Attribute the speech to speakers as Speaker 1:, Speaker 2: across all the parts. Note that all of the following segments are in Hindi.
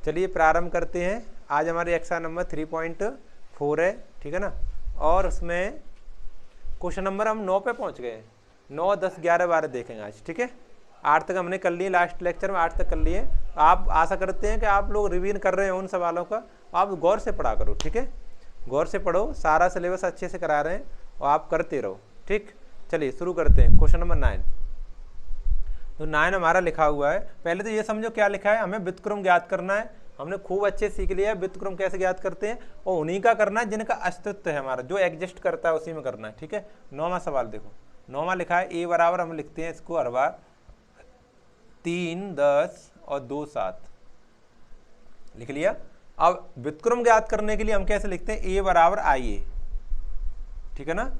Speaker 1: चलिए प्रारंभ करते हैं। आज हमारे एक्सरसाइज नंबर 3.4 है, ठीक है ना। और उसमें क्वेश्चन नंबर हम 9 पे पहुंच गए। 9, 10, 11, 12 देखेंगे आज, ठीक है। 8 तक हमने कर लिए, लास्ट लेक्चर में 8 तक कर लिए। आप आशा करते हैं कि आप लोग रिवीजन कर रहे हैं उन सवालों का, आप गौर से पढ़ा करो, ठीक है। गौर से पढ़ो, सारा सिलेबस अच्छे से करा रहे हैं और आप करते रहो, ठीक। चलिए शुरू करते हैं। Question number 9। तो 9 हमारा लिखा हुआ है। पहले तो ये समझो क्या लिखा है, हमें व्युत्क्रम ज्ञात करना है। हमने खूब अच्छे सीख लिया है व्युत्क्रम कैसे ज्ञात करते हैं, और उन्हीं का करना है जिनका अस्तित्व है, हमारा जो एग्जिस्ट करता है उसी में करना है, ठीक है। 9वां सवाल देखो, 9वां लिखा है a बराबर, हम लिखते हैं इसको हर बार 3, 10 और 2, 7 लिख लिया। अब व्युत्क्रम ज्ञात करने के लिए हम कैसे लिखते हैं, a बराबर IA, ठीक है ना।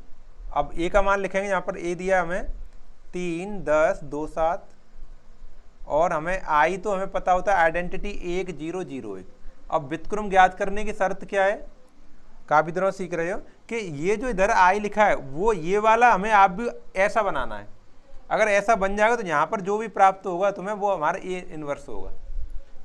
Speaker 1: अब a का मान लिखेंगे, यहाँ पर a दिया हमें 3, 10, 2, 7, और हमें आई तो हमें पता होता है आइडेंटिटी 1, 0, 0, 1। अब व्युत्क्रम ज्ञात करने की शर्त क्या है, काफी दिनों सीख रहे हो कि ये जो इधर आई लिखा है वो ये वाला हमें आप भी ऐसा बनाना है। अगर ऐसा बन जाएगा तो यहाँ पर जो भी प्राप्त होगा तुम्हें वो हमारा ए इनवर्स होगा।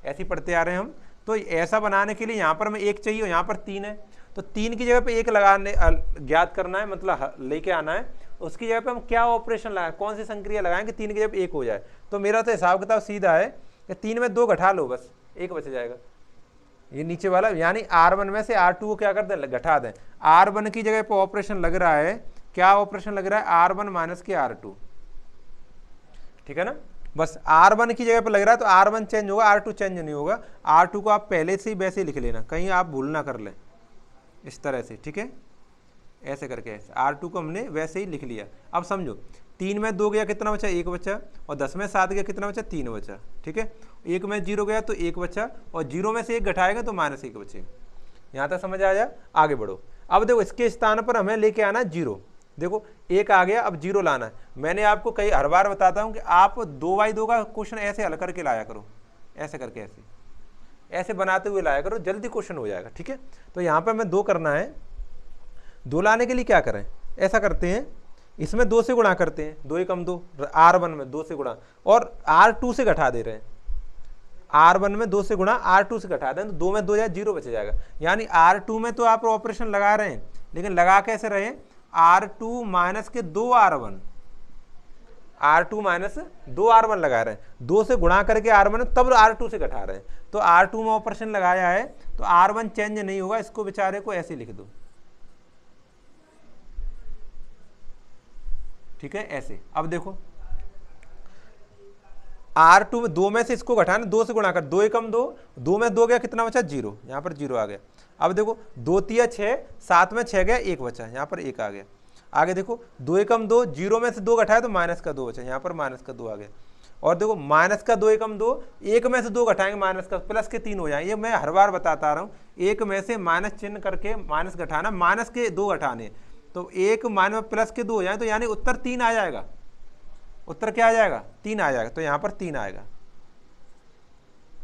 Speaker 1: ऐसे ही पढ़ते आ रहे हैं हम। तो ऐसा बनाने के लिए यहाँ पर हमें 1 चाहिए और यहाँ पर 3 है, तो 3 की जगह पे 1 लगाने ज्ञात करना है, मतलब लेके आना है। उसकी जगह पे हम क्या ऑपरेशन लगाएं, कौन सी संक्रिया लगाएं कि 3 की जगह 1 हो जाए। तो मेरा तो हिसाब किताब सीधा है कि 3 में 2 घटा लो, बस 1 बच जाएगा। ये नीचे वाला यानी R1 में से R2 को क्या कर दें, घटा दें। R1 की जगह पे ऑपरेशन लग रहा है, क्या ऑपरेशन लग रहा है, R1 माइनस के R2, ठीक है ना। बस R1 की जगह पे लग रहा है तो R1 चेंज होगा, R2 चेंज नहीं होगा। R2 को आप पहले से ही वैसे ही लिख लेना, कहीं आप भूल ना कर लें, इस तरह से, ठीक है। ऐसे करके ऐसे R2 को हमने वैसे ही लिख लिया। अब समझो 3 में 2 गया, कितना बचा, 1 बचा, और 10 में 7 गया, कितना बचा, 3 बचा, ठीक है। 1 में 0 गया तो 1 बचा, और 0 में से 1 घटाएगा तो -1 बचेगा। यहाँ तक समझ आ जाए, आगे बढ़ो। अब देखो इसके स्थान पर हमें लेके आना 0। देखो 1 आ गया, अब 0 लाना है। मैंने आपको कई हर बार बताता हूँ कि आप 2/2 का क्वेश्चन ऐसे हल करके लाया करो, ऐसे करके ऐसे बनाते हुए लाया करो, जल्दी क्वेश्चन हो जाएगा, ठीक है। तो यहाँ पर हमें 2 करना है। 2 लाने के लिए क्या करें, ऐसा करते हैं, इसमें 2 से गुणा करते हैं, 2 एकम 2, R1 में 2 से गुणा, और R2 से घटा दे रहे हैं। R1 में 2 से गुणा, R2 से घटा दें तो 2 में 2 जाए 0 बच जाएगा। यानी R2 में तो आप ऑपरेशन लगा रहे हैं, लेकिन लगा कैसे रहे, R2 माइनस के 2R1, R2 माइनस 2R1 लगा रहे हैं। 2 से गुणा करके R1 तब R2 से घटा रहे हैं, तो R2 में ऑपरेशन लगाया है तो R1 चेंज नहीं होगा। इसको बेचारे को ऐसे लिख दो, ठीक है, ऐसे। अब देखो R2 में 2 में से इसको घटाना, 2 से गुणा कर, 2 एकम 2, 2 में 2 गया, कितना बचा, 0, यहाँ पर 0 आ गया। अब देखो 2 तिया 6, 7 में 6 गया, 1 बचा, यहाँ पर 1 आ गया। आगे देखो 2 एकम 2, 0 में से 2 घटाया तो -2 बचा, यहाँ पर -2 आ गया। और देखो -2 एकम 2, 1 में से 2 घटाएंगे प्लस के 3 हो जाएंगे। ये मैं हर बार बताता रहा हूँ, 1 में से माइनस चिन्ह करके माइनस घटाना, माइनस के 2 घटाने, तो 1 माइनस प्लस के 2 हो जाए, तो यानी उत्तर 3 आ जाएगा। उत्तर क्या आ जाएगा, 3 आ जाएगा, तो यहाँ पर 3 आएगा,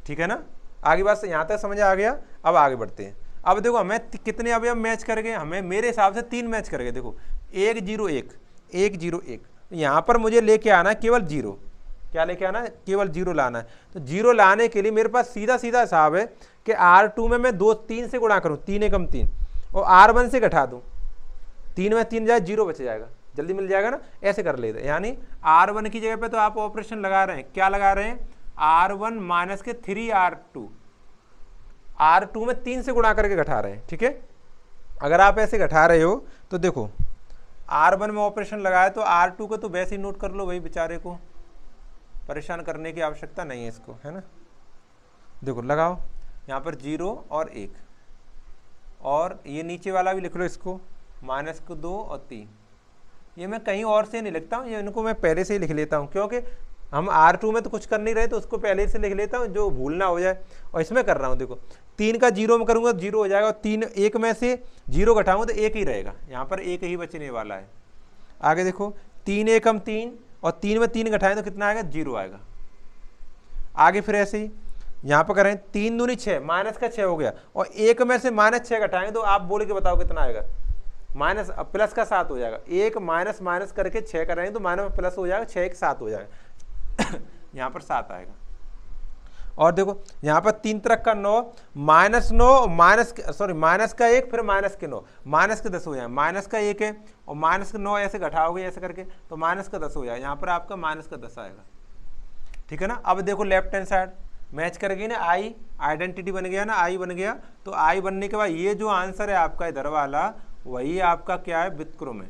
Speaker 1: ठीक है ना। आगे बात यहाँ तक समझ आ गया। अब आगे बढ़ते हैं। अब देखो हमें कितने अवयव मैच कर गए, हमें मेरे हिसाब से 3 मैच कर गए। देखो 1, 0, 1, 1, 0, 1, यहाँ पर मुझे लेके आना है केवल 0। क्या लेके आना है, केवल 0 लाना है। तो 0 लाने के लिए मेरे पास सीधा सीधा हिसाब है कि R2 में मैं 3 से गुणा करूँ, 3 एकम 3, और R1 से घटा दूँ, 3 में 3 जाए 0 बच जाएगा, जल्दी मिल जाएगा ना। ऐसे कर लेते, यानी R1 की जगह पे तो आप ऑपरेशन लगा रहे हैं, क्या लगा रहे हैं, R1 माइनस के 3R2, R2 में 3 से गुणा करके घटा रहे हैं, ठीक है। अगर आप ऐसे घटा रहे हो तो देखो R1 में ऑपरेशन लगाया तो R2 को तो वैसे ही नोट कर लो, वही बेचारे को परेशान करने की आवश्यकता नहीं है इसको, है ना। देखो लगाओ यहाँ पर 0 और 1, और ये नीचे वाला भी लिख लो, इसको -2 और 3। ये मैं कहीं और से नहीं लिखता हूँ, ये इनको मैं पहले से ही लिख लेता हूँ, क्योंकि हम R2 में तो कुछ कर नहीं रहे, तो उसको पहले से लिख लेता हूँ, जो भूल ना हो जाए। और इसमें कर रहा हूँ, देखो 3 का 0 में करूँगा तो 0 हो जाएगा, और 1 में से 0 घटाऊँगा तो 1 ही रहेगा, यहाँ पर 1 ही बचने वाला है। आगे देखो 3 एकम 3, और 3 में 3 घटाएं तो कितना आएगा, 0 आएगा। आगे फिर ऐसे ही यहाँ पर करें, 3 दूनी 6, माइनस का 6 हो गया, और 1 में से -6 घटाएंगे तो आप बोल के बताओ कितना आएगा, माइनस प्लस का 7 हो जाएगा। 1 माइनस माइनस करके 6 करेंगे तो माइनस प्लस हो जाएगा, 6 1 7 हो जाएगा। यहाँ पर 7 आएगा। और देखो यहाँ पर 3 तरह का 9, -9 माइनस का 1 फिर माइनस के 9, माइनस के 10 हो जाए, माइनस का 1 है और माइनस के 9 ऐसे घटाओगे ऐसे करके तो माइनस का 10 हो जाए, यहाँ पर आपका माइनस का 10 आएगा, ठीक है ना। अब देखो लेफ्ट हैंड साइड मैच करेगी ना, आई आइडेंटिटी बन गया ना, आई बन गया, तो आई बनने के बाद ये जो आंसर है आपका इधर वाला वही आपका क्या है, व्युत्क्रम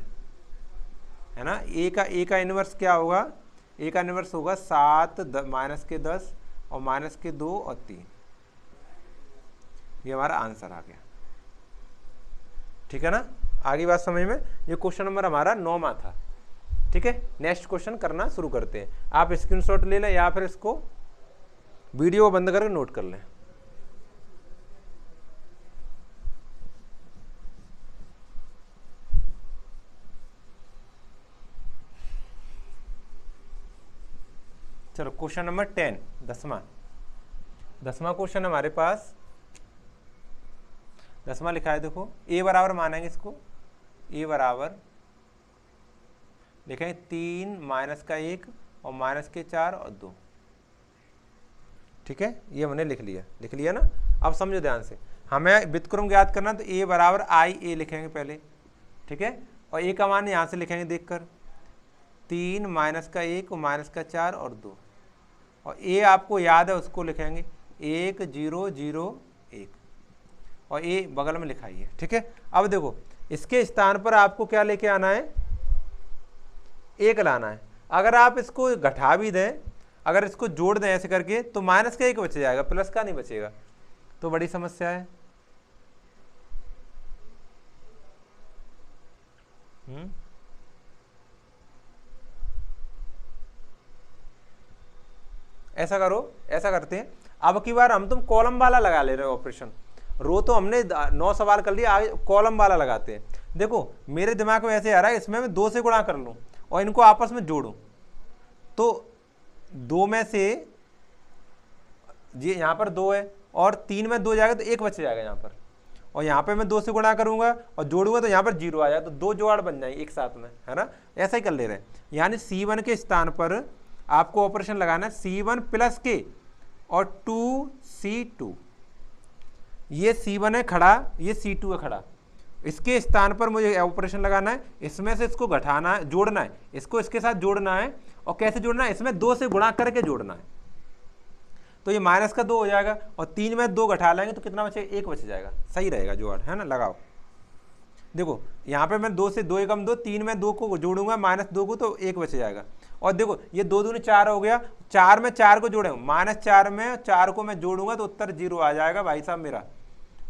Speaker 1: है ना। ए का इनवर्स क्या होगा, ए का इनवर्स होगा 7 माइनस के 10 और माइनस के 2 और 3, ये हमारा आंसर आ गया, ठीक है ना। आगे बात समझ में, ये क्वेश्चन नंबर हमारा 9वां था, ठीक है। नेक्स्ट क्वेश्चन करना शुरू करते हैं, आप स्क्रीनशॉट ले लें या फिर इसको वीडियो बंद करके नोट कर लें। चलो क्वेश्चन नंबर 10, 10वां क्वेश्चन हमारे पास 10वां लिखा है, देखो ए बराबर मानेंगे इसको, ए बराबर लिखेंगे 3 माइनस का 1 और माइनस के 4 और 2, ठीक है। ये हमने लिख लिया ना। अब समझो ध्यान से, हमें व्युत्क्रम ज्ञात करना, तो ए बराबर आई ए लिखेंगे पहले, ठीक है। और ए का मान यहाँ से लिखेंगे देखकर, 3 माइनस का 1 और माइनस का 4 और 2, और ए आपको याद है उसको लिखेंगे 1 0 0 1 और ए बगल में लिखाइए, ठीक है। अब देखो इसके स्थान पर आपको क्या लेके आना है, 1 लाना है। अगर आप इसको घटा भी दें, अगर इसको जोड़ दें ऐसे करके, तो माइनस का 1 बच जाएगा, प्लस का नहीं बचेगा, तो बड़ी समस्या है। ऐसा करो, ऐसा करते हैं, अब की बार हम तुम कॉलम वाला लगा ले रहे हो ऑपरेशन, रो तो हमने 9 सवाल कर लिया, आगे कॉलम वाला लगाते हैं। देखो मेरे दिमाग में ऐसे आ रहा है, इसमें मैं 2 से गुणा कर लूं और इनको आपस में जोड़ूं, तो 2 में से ये यहाँ पर 2 है और 3 में 2 जाएगा तो 1 बच जाएगा यहाँ पर, और यहाँ पे मैं 2 से गुणा करूंगा और जोड़ूंगा तो यहाँ पर 0 आ जाएगा, तो 2 जोड़ बन जाएंगे एक साथ में, है ना। ऐसा ही कर ले रहे हैं, यानी C1 के स्थान पर आपको ऑपरेशन लगाना है C1 प्लस के और 2C2, ये C1 है खड़ा, ये C2 है खड़ा, इसके स्थान पर मुझे ऑपरेशन लगाना है, इसमें से इसको घटाना है, जोड़ना है, इसको इसके साथ जोड़ना है, और कैसे जोड़ना है, इसमें 2 से गुणा करके जोड़ना है, तो ये माइनस का 2 हो जाएगा, और 3 में 2 घटा लेंगे तो कितना बचेगा, 1 बच जाएगा, सही रहेगा जोड़, है ना। लगाओ, देखो यहाँ पे मैं 2 से 2 एकम 2, 3 में 2 को जोड़ूंगा माइनस 2 को, तो 1 बच जाएगा, और देखो ये 2 दूनी 4 हो गया, 4 में 4 को जोड़े, -4 में 4 को मैं जोड़ूंगा तो उत्तर 0 आ जाएगा भाई साहब मेरा,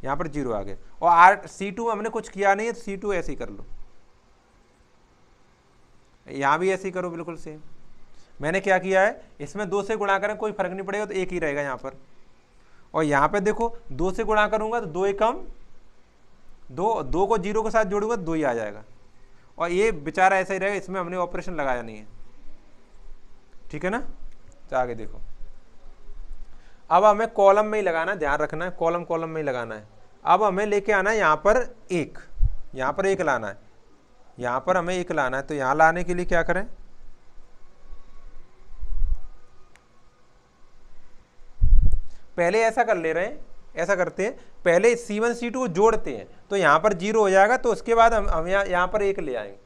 Speaker 1: यहाँ पर 0 आ गया। और C2 हमने कुछ किया नहीं है, तो C2 ऐसे ही कर लो, यहाँ भी ऐसे ही करो, बिल्कुल सेम। मैंने क्या किया है, इसमें 2 से गुणा करें कोई फर्क नहीं पड़ेगा, तो 1 ही रहेगा यहाँ पर, और यहाँ पे देखो 2 से गुणा करूंगा तो 2 एकम 2 को 0 के साथ जोड़ूंगा तो 2 ही आ जाएगा, और ये बेचारा ऐसा ही रहेगा, इसमें हमने ऑपरेशन लगाया नहीं है, ठीक है ना। तो आगे देखो, अब हमें कॉलम में ही लगाना है, ध्यान रखना है, कॉलम में ही लगाना है। अब हमें लेके आना है यहाँ पर 1, यहाँ पर 1 लाना है, यहाँ पर हमें 1 लाना है, तो यहाँ लाने के लिए क्या करें, पहले ऐसा कर ले रहे हैं, ऐसा करते हैं, पहले C1 C2 को जोड़ते हैं, तो यहाँ पर 0 हो जाएगा, तो उसके बाद हम यहाँ पर 1 ले आएंगे,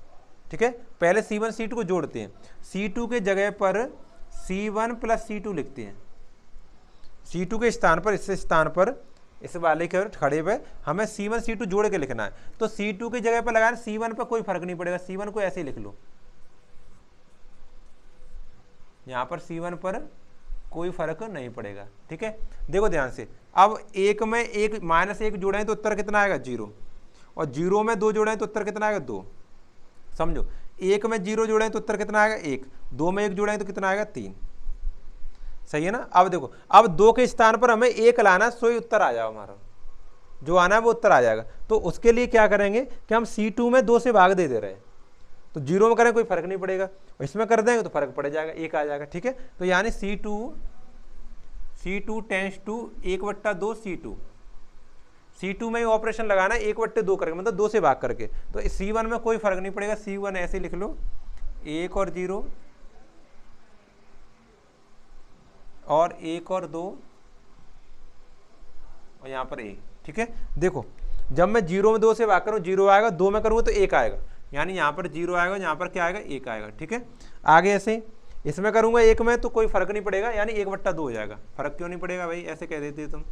Speaker 1: ठीक है। पहले C1 C2 को जोड़ते हैं, C2 के जगह पर C1 प्लस C2 लिखते हैं, C2 के स्थान पर, इस स्थान पर, इस वाले के खड़े पे हमें C1 C2 जोड़ के लिखना है, तो C2 की जगह पर लगाना, C1 पर कोई फर्क नहीं पड़ेगा, C1 को ऐसे ही लिख लो, यहाँ पर C1 पर कोई फर्क नहीं पड़ेगा, ठीक है। देखो ध्यान से, अब 1 में 1 -1 जोड़ें तो उत्तर कितना आएगा, 0, और 0 में 2 जोड़ें तो उत्तर कितना आएगा, 2, समझो। 1 में 0 जोड़ें तो उत्तर कितना आएगा, 1, 2 में 1 जोड़ें तो कितना आएगा, 3, सही है ना। अब देखो, अब 2 के स्थान पर हमें 1 लाना, सो ही उत्तर आ जाओ, हमारा जो आना है वो उत्तर आ जाएगा। तो उसके लिए क्या करेंगे कि हम C2 में 2 से भाग दे रहे हैं, तो 0 में करें कोई फर्क नहीं पड़ेगा, इसमें कर देंगे तो फर्क पड़ जाएगा, 1 आ जाएगा, ठीक है। तो यानी C2 टेंस टू 1/2 C2 में ही ऑपरेशन लगाना है 1/2 करके, मतलब 2 से भाग करके, तो C1 में कोई फर्क नहीं पड़ेगा, C1 ऐसे लिख लो, 1 और 0 और 1 और 2 और यहाँ पर 1, ठीक है। देखो जब मैं 0 में 2 से भाग करूँ 0 आएगा, 2 में करूँगा तो 1 आएगा, यानी यहाँ पर 0 आएगा, यहाँ पर क्या आएगा 1 आएगा, ठीक है। आगे ऐसे इसमें करूँगा 1 में तो कोई फर्क नहीं पड़ेगा, यानी 1/2 हो जाएगा। फर्क क्यों नहीं पड़ेगा भाई, ऐसे कह देते तुम,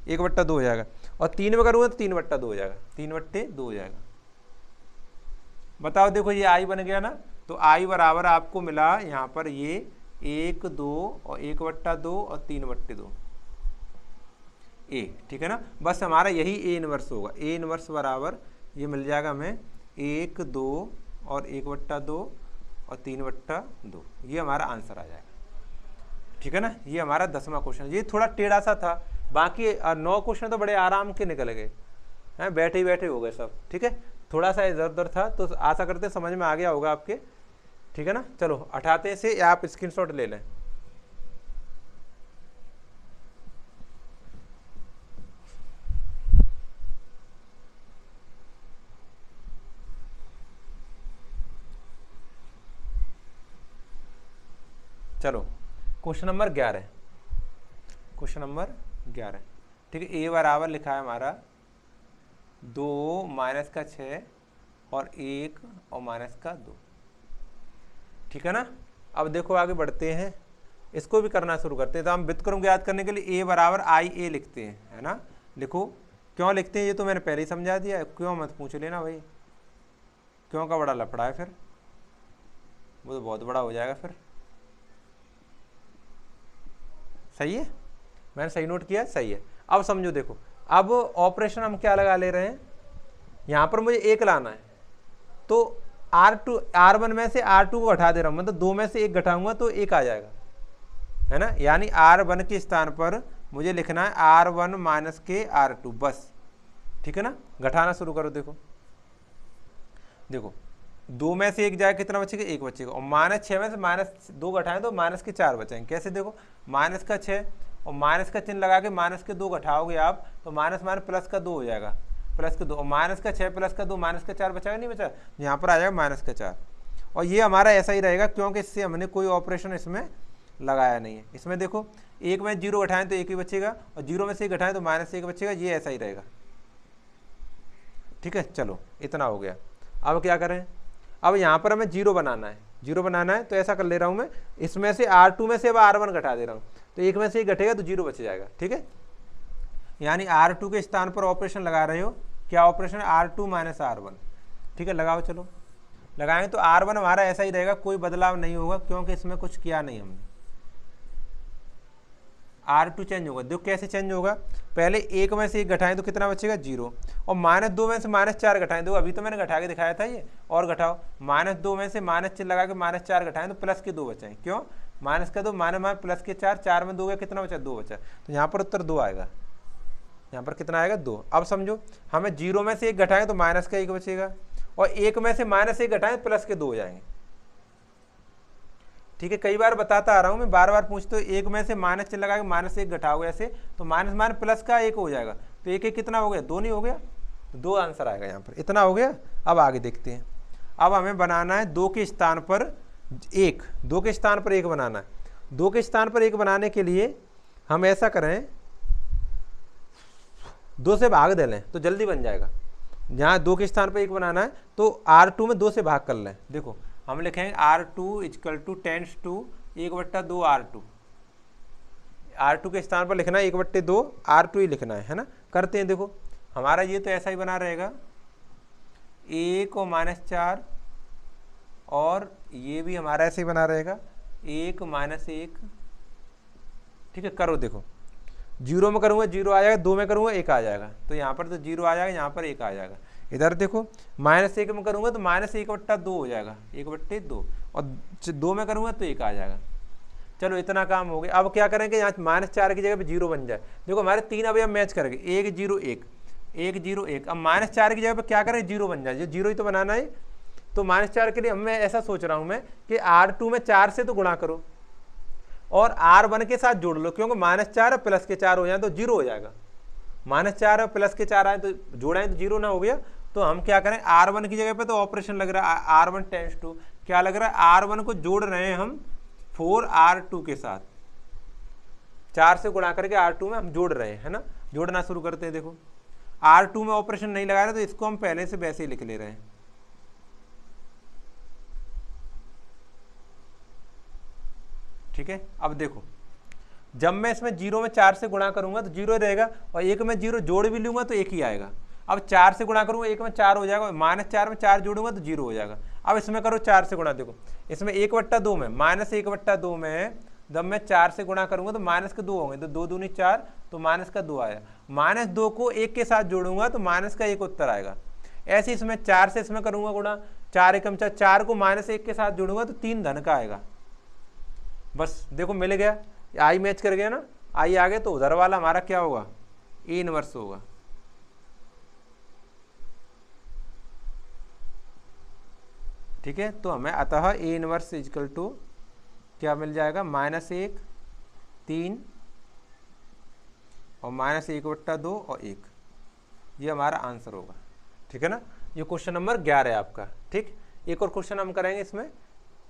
Speaker 1: 1/2 हो जाएगा। और 3 में करूँगा तो 3/2 हो जाएगा, 3/2 हो जाएगा। बताओ देखो ये आई बन गया ना, तो आई बराबर आपको मिला यहाँ पर ये 1, 2 और 1/2 और 3/2 ए, ठीक है ना। बस हमारा यही ए इनवर्स होगा। ए इनवर्स बराबर ये मिल जाएगा हमें 1, 2 और 1/2 और 3/2, ये हमारा आंसर आ जाएगा, ठीक है ना। ये हमारा 10वां क्वेश्चन, ये थोड़ा टेढ़ा सा था, बाकी 9 क्वेश्चन तो बड़े आराम के निकल गए हैं, बैठे ही बैठे हो गए सब, ठीक है। थोड़ा सा इधर उधर था, तो आशा करते समझ में आ गया होगा आपके, ठीक है ना। चलो हटाते हैं इसे, आप स्क्रीनशॉट ले लें। चलो क्वेश्चन नंबर 11, क्वेश्चन नंबर 11, ठीक है। ए बराबर लिखा है हमारा 2 -6 और 1 और -2, ठीक है ना। अब देखो आगे बढ़ते हैं, इसको भी करना शुरू करते हैं। तो हम व्युत्क्रम को याद करने के लिए ए बराबर IA लिखते हैं, है ना। लिखो, क्यों लिखते हैं ये तो मैंने पहले ही समझा दिया, क्यों मत पूछ लेना भाई, क्यों का बड़ा लफड़ा है, फिर वो तो बहुत बड़ा हो जाएगा फिर। सही है, मैंने सही नोट किया, सही है। अब समझो देखो, अब ऑपरेशन हम क्या लगा ले रहे हैं, यहाँ पर मुझे 1 लाना है, तो R1 में से R2 को घटा दे रहा हूँ, मतलब 2 में से 1 घटाऊंगा तो 1 आ जाएगा, है ना। यानी R1 के स्थान पर मुझे लिखना है R1 माइनस के R2, बस, ठीक है ना। घटाना शुरू करो, देखो देखो 2 में से 1 जाए कितना बचेगा, 1 बचेगा। और -6 में से -2 घटाएं तो -4 बचेंगे। कैसे, देखो -6 और माइनस का चिन्ह लगा के -2 घटाओगे आप, तो माइनस +2 हो जाएगा, +2 और -6 +2 -4 बचाएगा, नहीं बचा, यहाँ पर आ जाएगा -4। और ये हमारा ऐसा ही रहेगा, क्योंकि इससे हमने कोई ऑपरेशन इसमें लगाया नहीं है। इसमें देखो 1 में 0 घटाएं तो 1 ही बचेगा, और 0 में से 1 घटाएं तो -1 बचेगा, ये ऐसा ही रहेगा, ठीक है। चलो इतना हो गया। अब क्या करें, अब यहाँ पर हमें 0 बनाना है, 0 बनाना है, तो ऐसा कर ले रहा हूँ मैं, इसमें से R2 में से अब R1 घटा दे रहा हूँ, तो 1 में से 1 घटेगा तो 0 बच जाएगा, ठीक है। यानी R2 के स्थान पर ऑपरेशन लगा रहे हो, क्या ऑपरेशन है, R2 माइनस R1, ठीक है। लगाओ, चलो लगाएंगे तो R1 हमारा ऐसा ही रहेगा, कोई बदलाव नहीं होगा, क्योंकि इसमें कुछ किया नहीं हमने। R2 चेंज होगा, देखो कैसे चेंज होगा, पहले 1 में से 1 घटाएं तो कितना बचेगा, 0, और -2 में से -4 घटाएं, देखो अभी तो मैंने घटा के दिखाया था ये, और घटाओ, -2 में से माइनस चिन्ह लगा के -4 घटाएं तो +2 बचाएं, क्यों, -2 माइनस +4, 4 में 2 गया, कितना बचा, 2 बचा, तो यहाँ पर उत्तर 2 आएगा, यहाँ पर कितना आएगा, 2। अब समझो हमें 0 में से 1 घटाएं तो -1 बचेगा, और 1 में से -1 घटाएं तो +2 हो जाएंगे, ठीक है। कई बार बताता आ रहा हूँ मैं, बार बार पूछते हो, 1 में से माइनस चिन्ह लगा के -1 घटाओगे ऐसे, तो माइनस प्लस का 1 हो जाएगा, तो 1 कितना हो गया, 2 नहीं हो गया, तो 2 आंसर आएगा यहाँ पर, इतना हो गया। अब आगे देखते हैं, अब हमें बनाना है 2 के स्थान पर 1, 2 के स्थान पर 1 बनाना है। 2 के स्थान पर 1 बनाने के लिए हम ऐसा करें, 2 से भाग दे लें तो जल्दी बन जाएगा। यहाँ 2 के स्थान पर 1 बनाना है तो R2 में 2 से भाग कर लें। देखो हम लिखेंगे R2 = 10 to 1/2 R2, R2 के स्थान पर लिखना है 1/2 R2 ही लिखना है ना। करते हैं, देखो हमारा ये तो ऐसा ही बना रहेगा, 1 और -4, और ये भी हमारा ऐसे ही बना रहेगा 1 -1, ठीक है। करो, देखो 0 में करूँगा 0 आ जाएगा, 2 में करूँगा 1 आ जाएगा, तो यहाँ पर तो 0 आ जाएगा, यहाँ पर 1 आ जाएगा। इधर देखो -1 में करूँगा तो -1/2 हो जाएगा, 1/2, और 2 में करूँगा तो 1 आ जाएगा। चलो इतना काम हो गया। अब क्या करेंगे, यहाँ -4 की जगह पे 0 बन जाए। देखो हमारे 3 अभी हम मैच करेंगे, 1 0 1 1 0 1। अब -4 की जगह पे क्या करें, 0 बन जाए, 0 ही तो बनाना है। तो -4 के लिए मैं ऐसा सोच रहा हूँ मैं कि R2 में 4 से तो गुणा करो और R1 के साथ जोड़ लो, क्योंकि -4 और प्लस के 4 हो जाए तो 0 हो जाएगा। -4 और प्लस के 4 आए तो जोड़ाएं तो 0 ना हो गया। तो हम क्या करें, R1 की जगह पे तो ऑपरेशन लग रहा है R1 टेंस टू, क्या लग रहा है, R1 को जोड़ रहे हैं हम 4R2 के साथ, 4 से गुणा करके R2 में हम जोड़ रहे हैं, है ना। जोड़ना शुरू करते हैं। देखो R2 में ऑपरेशन नहीं लगा रहे तो इसको हम पहले से वैसे ही लिख ले रहे हैं। ठीक है, अब देखो जब मैं इसमें 0 में 4 से गुणा करूंगा तो 0 रहेगा, और 1 में 0 जोड़ भी लूंगा तो 1 ही आएगा। अब 4 से गुणा करूंगा 1 में 4 हो जाएगा, -4 में 4 जोड़ूंगा तो 0 हो जाएगा। अब इसमें करो 4 से गुणा, देखो इसमें 1/2 में -1/2 में जब मैं 4 से गुणा करूंगा तो माइनस के 2 होंगे, तो 2 दूनी 4, तो -2 आया। -2 को 1 के साथ जोड़ूंगा तो -1 उत्तर आएगा। ऐसे इसमें 4 से इसमें करूंगा गुणा, 4 एकम 4, 4 को -1 के साथ जोड़ूंगा तो 3 धन का आएगा। बस देखो मिल गया, आई मैच कर गया ना, आई आ गए तो उधर वाला हमारा क्या होगा, ए इनवर्स होगा। ठीक है, तो हमें अतः ए इनवर्स इक्वल टू क्या मिल जाएगा, -1, 3 और -1/2 और 1, ये हमारा आंसर होगा। ठीक है ना, ये क्वेश्चन नंबर 11 है आपका। ठीक, एक और क्वेश्चन हम करेंगे इसमें,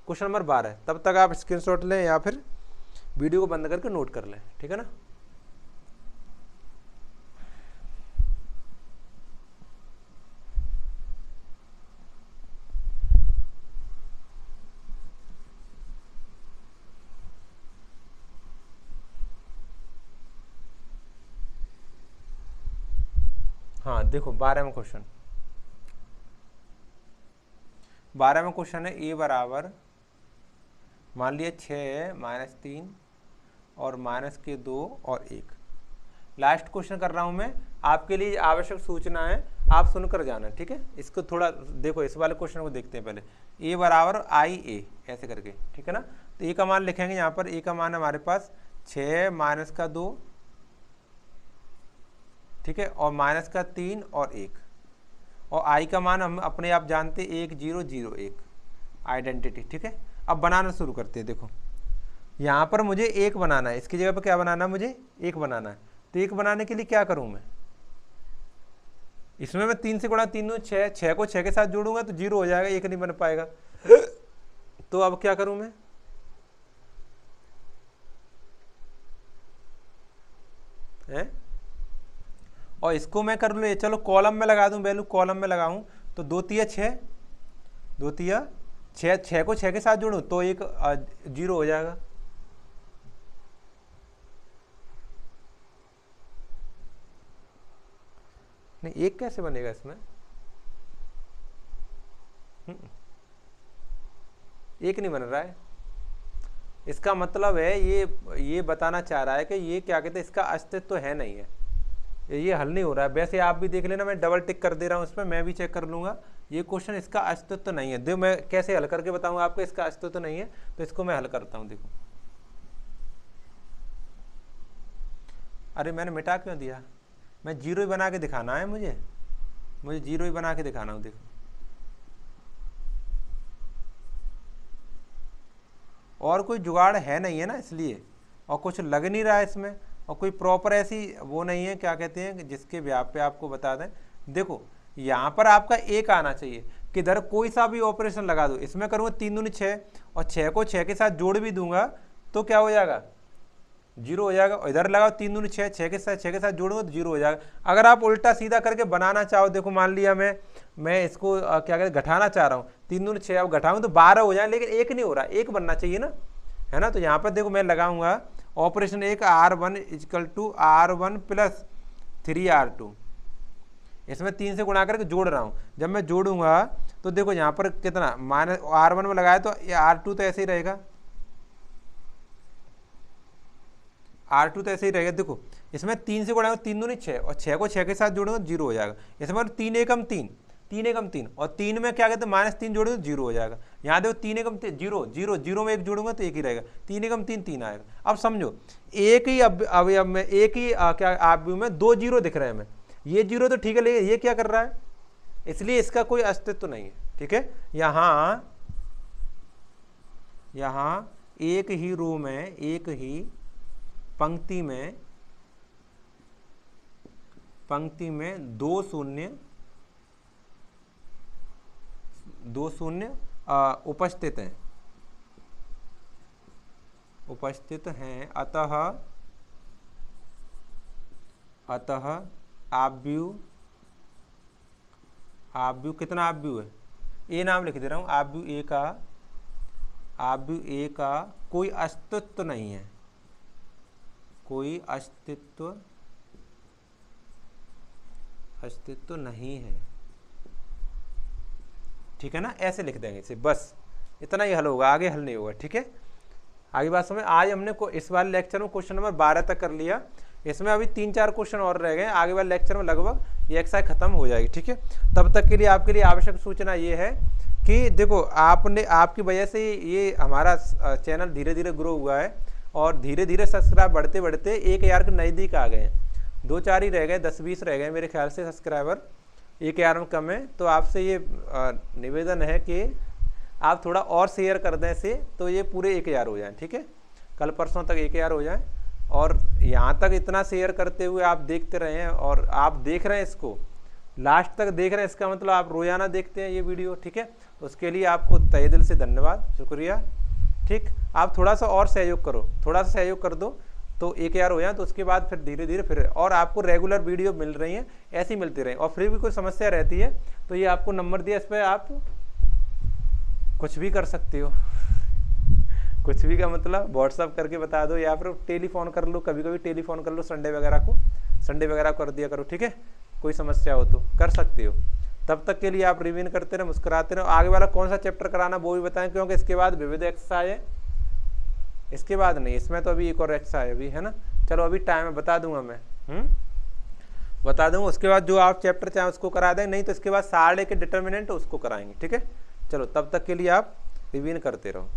Speaker 1: क्वेश्चन नंबर 12। तब तक आप स्क्रीनशॉट लें या फिर वीडियो को बंद करके नोट कर लें। ठीक है ना, हाँ देखो 12वें क्वेश्चन, 12वें क्वेश्चन है ए बराबर, मान लिया 6 है, -3 और -2 और 1। लास्ट क्वेश्चन कर रहा हूं मैं, आपके लिए आवश्यक सूचना है, आप सुनकर जाना। ठीक है, इसको थोड़ा देखो, इस वाले क्वेश्चन को देखते हैं पहले। ए बराबर IA ऐसे करके, ठीक है ना, तो ए का मान लिखेंगे यहाँ पर। ए का मान हमारे पास 6 -2, ठीक है, और -3 और 1, और आई का मान हम अपने आप जानते 1 0 0 1 आइडेंटिटी। ठीक है, अब बनाना शुरू करते हैं। देखो यहाँ पर मुझे 1 बनाना है, इसकी जगह पर क्या बनाना है, मुझे 1 बनाना है। तो 1 बनाने के लिए क्या करूँ मैं, इसमें मैं 3 से गुणा 3 दूँ 6, 6 को 6 के साथ जोड़ूंगा तो 0 हो जाएगा, 1 नहीं बन पाएगा। तो अब क्या करूँ मैं, है? और इसको मैं कर लूँ, चलो कॉलम में लगा दूं, वैल्यू कॉलम में लगाऊं तो 2 तिया 6, 2 तिया 6, 6 को 6 के साथ जोड़ूं तो 1 0 हो जाएगा। नहीं 1 कैसे बनेगा इसमें, 1 नहीं बन रहा है। इसका मतलब है ये बताना चाह रहा है कि ये क्या कहते हैं, इसका अस्तित्व तो है नहीं है, ये हल नहीं हो रहा है। वैसे आप भी देख लेना, मैं डबल टिक कर दे रहा हूँ इसमें, मैं भी चेक कर लूँगा। ये क्वेश्चन इसका अस्तित्व नहीं है। देखो मैं कैसे हल करके बताऊँगा आपको, इसका अस्तित्व नहीं है तो इसको मैं हल करता हूँ। देखो अरे मैंने मिटा क्यों दिया, मैं 0 ही बना के दिखाना है, मुझे 0 ही बना के दिखाना हूँ। देखो और कोई जुगाड़ है नहीं है ना, इसलिए, और कुछ लग नहीं रहा है इसमें, और कोई प्रॉपर ऐसी वो नहीं है क्या कहते हैं जिसके व्याप पे आपको बता दें। देखो यहाँ पर आपका 1 आना चाहिए, किधर कोई सा भी ऑपरेशन लगा दो, इसमें करूँगा 3 दूनी 6 और 6 को 6 के साथ जोड़ भी दूंगा तो क्या हो जाएगा, 0 हो जाएगा। और इधर लगाओ 3 दूनी 6, 6 के साथ जोड़ूंगा तो 0 हो जाएगा। अगर आप उल्टा सीधा करके बनाना चाहो, देखो मान लिया मैं इसको क्या कहते घटाना चाह रहा हूँ, 3 दूनी 6 अब घटाऊँ तो 12 हो जाए, लेकिन 1 नहीं हो रहा, 1 बनना चाहिए ना, है ना। तो यहाँ पर देखो मैं लगाऊंगा operation 1 R1 equal to R1 plus 3R2, इसमें 3 से गुणा करके जोड़ रहा हूँ। जब मैं जोड़ूंगा तो देखो यहाँ पर कितना -R1 में लगाया तो R2 तो ऐसे ही रहेगा, R2 तो ऐसे ही रहेगा। देखो इसमें 3 से गुणा 3 दूनी 6 और 6 को 6 के साथ जोड़ूंगा 0 हो जाएगा। इसमें 3 एकम 3, 3 एकम 3 और 3 में क्या कहते हैं -3 जोड़ूंगा तो 0 हो जाएगा। यहाँ देखो 3 एकम 0 0 0 में 1 जोड़ूंगा तो 1 ही रहेगा, 3 एकम 3 3 आएगा। अब समझो एक ही अवयव में एक ही क्या अवयव में 2 0 दिख रहे हैं हमें, ये 0 तो ठीक है, लेकिन ये क्या कर रहा है, इसलिए इसका कोई अस्तित्व नहीं है। ठीक है, यहाँ एक ही रो में, एक ही पंक्ति में 2 शून्य उपस्थित हैं, अतः अतः आव्यूह, आव्यूह कितना आव्यूह है, ए नाम लिख दे रहा हूँ, आव्यूह ए का, आव्यूह ए का कोई अस्तित्व नहीं है, कोई अस्तित्व नहीं है, ठीक है ना, ऐसे लिख देंगे इसे, बस इतना ही हल होगा, आगे हल नहीं होगा, ठीक है। आगे बात समझ। आज हमने इस वाले लेक्चर में क्वेश्चन नंबर 12 तक कर लिया, इसमें अभी 3-4 क्वेश्चन और रह गए, आगे वाले लेक्चर में लगभग ये एक्सरसाइज खत्म हो जाएगी, ठीक है। तब तक के लिए आपके लिए आवश्यक सूचना ये है कि देखो आपने, आपकी वजह से ये हमारा चैनल धीरे धीरे ग्रो हुआ है और धीरे धीरे सब्सक्राइब बढ़ते बढ़ते 1000 के नज़दीक आ गए हैं, 2-4 ही रह गए, 10-20 रह गए मेरे ख्याल से सब्सक्राइबर, 1000 में कम है। तो आपसे ये निवेदन है कि आप थोड़ा और शेयर कर दें इसे, तो ये पूरे 1000 हो जाएं, ठीक है, कल परसों तक 1000 हो जाएं। और यहाँ तक इतना शेयर करते हुए आप देखते रहे हैं और आप देख रहे हैं इसको, लास्ट तक देख रहे हैं, इसका मतलब आप रोजाना देखते हैं ये वीडियो, ठीक है। तो उसके लिए आपको तहे दिल से धन्यवाद, शुक्रिया, ठीक। आप थोड़ा सा और सहयोग करो, थोड़ा सा सहयोग कर दो तो 1000 हो जाए, तो उसके बाद फिर धीरे धीरे फिर और आपको रेगुलर वीडियो मिल रही हैं, ऐसी मिलती रही। और फिर भी कोई समस्या रहती है तो ये आपको नंबर दिया, इस पर आप कुछ भी कर सकते हो, कुछ भी का मतलब व्हाट्सअप करके बता दो या फिर टेलीफोन कर लो, कभी कभी टेलीफोन कर लो, संडे वगैरह कर दिया करो, ठीक है। कोई समस्या हो तो कर सकते हो। तब तक के लिए आप रिवीजन करते रहो, मुस्कुराते रहो। आगे वाला कौन सा चैप्टर कराना वो भी बताएं, क्योंकि इसके बाद विविध एक्सरसाइज है, इसके बाद नहीं, इसमें तो अभी एक और एक्सरसाइज अभी है ना। चलो अभी टाइम है, बता दूंगा मैं, बता दूंगा। उसके बाद जो आप चैप्टर चाहें उसको करा दें, नहीं तो इसके बाद सारे के डिटर्मिनेंट उसको कराएंगे, ठीक है। चलो तब तक के लिए आप रिवीजन करते रहो।